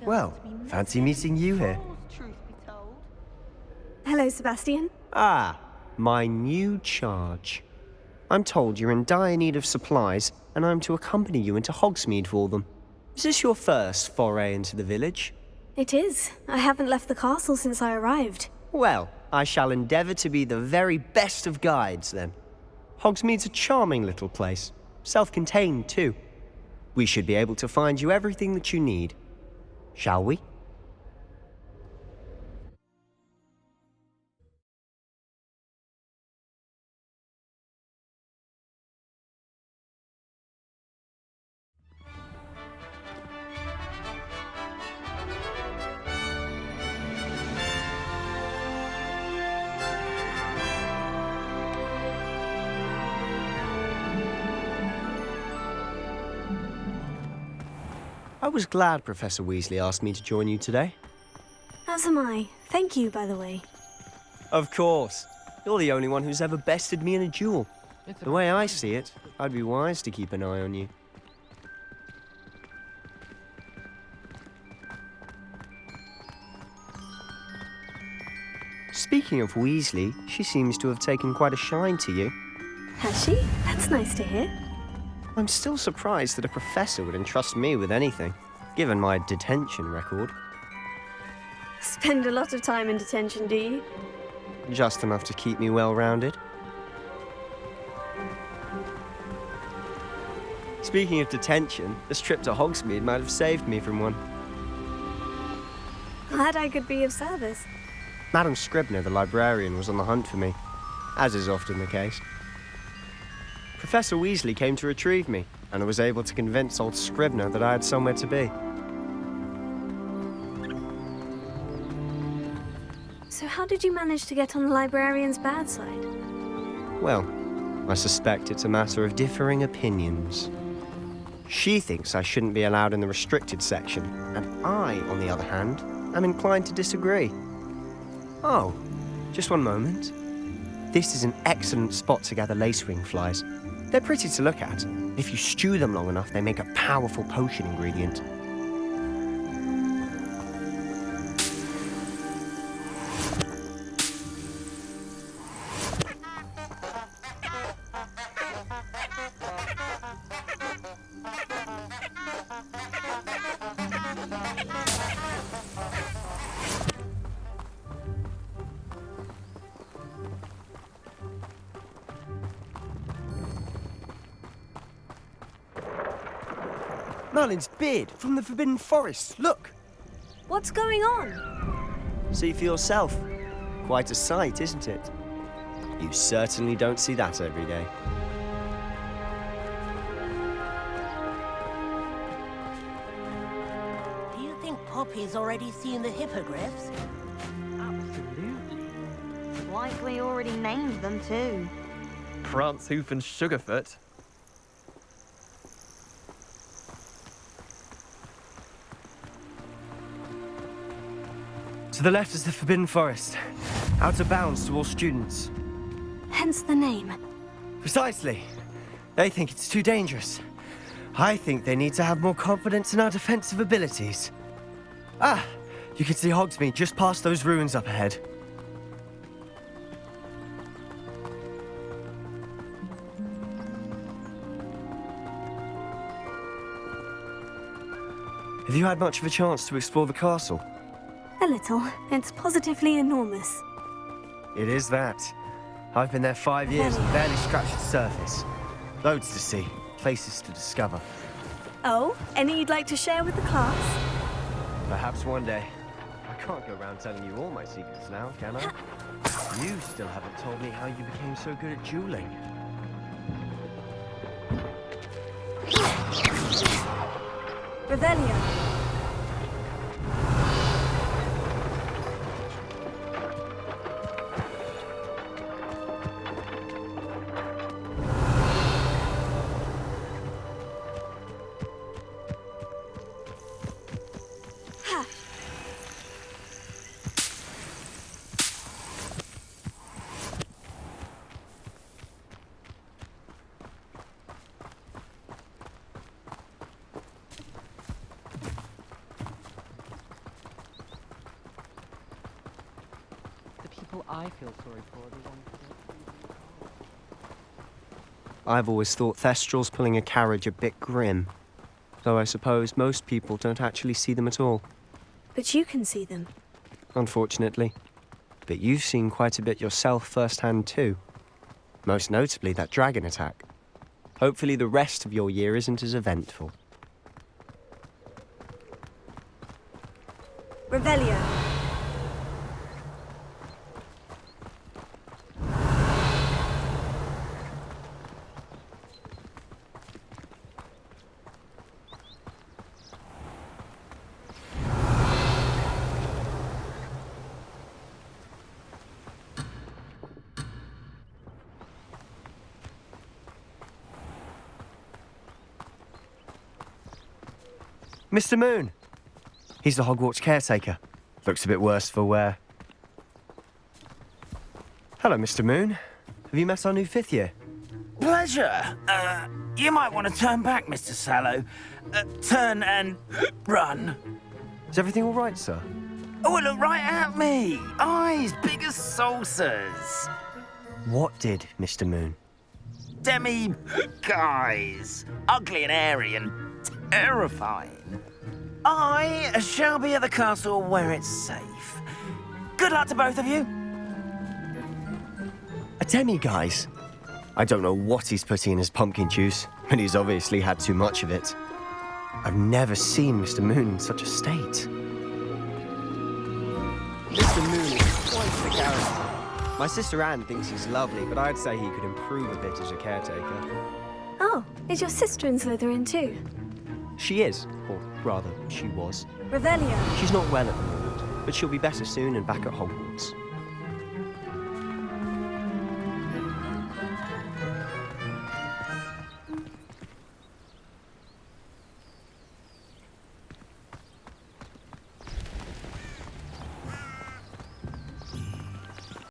Well, fancy meeting you here. Hello, Sebastian. Ah, my new charge. I'm told you're in dire need of supplies, and I'm to accompany you into Hogsmead for them. Is this your first foray into the village? It is. I haven't left the castle since I arrived. Well, I shall endeavour to be the very best of guides, then. Hogsmead's a charming little place. Self-contained, too. We should be able to find you everything that you need. Shall we? I was glad Professor Weasley asked me to join you today. As am I. Thank you, by the way. Of course. You're the only one who's ever bested me in a duel. The way I see it, I'd be wise to keep an eye on you. Speaking of Weasley, she seems to have taken quite a shine to you. Has she? That's nice to hear. I'm still surprised that a professor would entrust me with anything, given my detention record. Spend a lot of time in detention, do you? Just enough to keep me well-rounded. Speaking of detention, this trip to Hogsmead might have saved me from one. Glad I could be of service. Madam Scribner, the librarian, was on the hunt for me, as is often the case. Professor Weasley came to retrieve me, and I was able to convince old Scribner that I had somewhere to be. So how did you manage to get on the librarian's bad side? Well, I suspect it's a matter of differing opinions. She thinks I shouldn't be allowed in the restricted section, and I, on the other hand, am inclined to disagree. Oh, just one moment. This is an excellent spot to gather lacewing flies. They're pretty to look at. If you stew them long enough, they make a powerful potion ingredient. Merlin's beard from the Forbidden Forest, look! What's going on? See for yourself. Quite a sight, isn't it? You certainly don't see that every day. Do you think Poppy's already seen the hippogriffs? Absolutely. Likely already named them too. Prance, Hoof and Sugarfoot. To the left is the Forbidden Forest. Out of bounds to all students. Hence the name. Precisely. They think it's too dangerous. I think they need to have more confidence in our defensive abilities. Ah, you can see Hogsmead just past those ruins up ahead. Have you had much of a chance to explore the castle? A little. It's positively enormous. It is that. I've been there 5 years and barely scratched the surface. Loads to see, places to discover. Oh, any you'd like to share with the class? Perhaps one day. I can't go around telling you all my secrets now, can I? You still haven't told me how you became so good at dueling. Revelio. I feel sorry for are the ones that... I've always thought Thestrals pulling a carriage a bit grim, though I suppose most people don't actually see them at all, But you can see them. unfortunately. But you've seen quite a bit yourself firsthand too. Most notably that dragon attack. Hopefully the rest of your year isn't as eventful. Revelio. Mr. Moon! He's the Hogwarts caretaker. Looks a bit worse for wear. Hello, Mr. Moon. Have you met our new fifth year? Pleasure. You might want to turn back, Mr. Sallow. Turn and run. Is everything all right, sir? Oh, look right at me. Eyes big as saucers. What did, Mr. Moon? Guys. Ugly and airy and terrifying. I shall be at the castle where it's safe. Good luck to both of you. A demi-guise? I don't know what he's putting in his pumpkin juice, but he's obviously had too much of it. I've never seen Mr. Moon in such a state. Mr. Moon is quite the character. My sister Anne thinks he's lovely, but I'd say he could improve a bit as a caretaker. Oh, is your sister in Slytherin too? She is, or rather, she was. Revelio. She's not well at the moment, but she'll be better soon and back at Hogwarts.